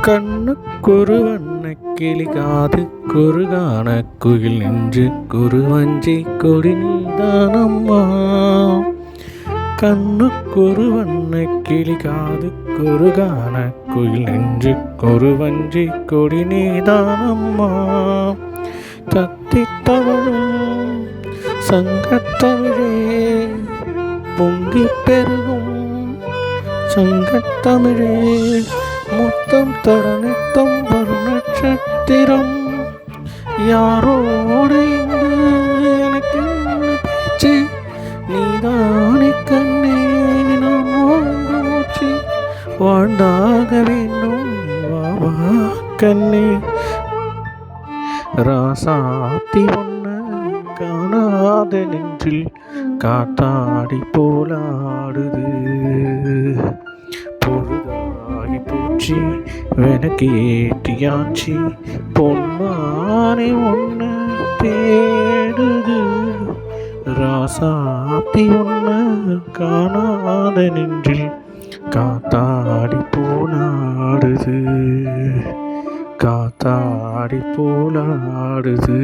கண்ணுக்கொரு வண்ணக்கிளி காதுக்கொரு கானக்குயில் நெஞ்சுக்கொரு வஞ்சிக் கொடி நீதானம்மா. கண்ணுக்கொரு வண்ணக்கிளி காதுக்கொரு கானக்குயில் நெஞ்சுக்கொரு வஞ்சிக் கொடி நீதானம்மா. தத்தித் தவழும் சங்கத்தமிழே பொங்கிப் பெருகும் சங்கத்தமிழே, முத்தம் தர நித்தம் வரும் நட்சத்திரம். யாரோடு இங்கு எனக்கு பேச்சு, நீதானே கண்ணே நான் வாழ்ந்த மூச்சு. வாழ்ந்தாக வேண்டும் வாவா கண்ணே. ராசாத்தி ஒன்ன காணாத நெஞ்சில் காத்தாடி போலாடுது. பொழுதாகி பூச்சி வெனக்கேட்டியாச்சி, பொன்மானே ஒன்ன தேடுது. ராசாத்தி ஒன்ன காணாத நெஞ்சில் காத்தாடி போலாடுது. காத்தாடி போலாடுது.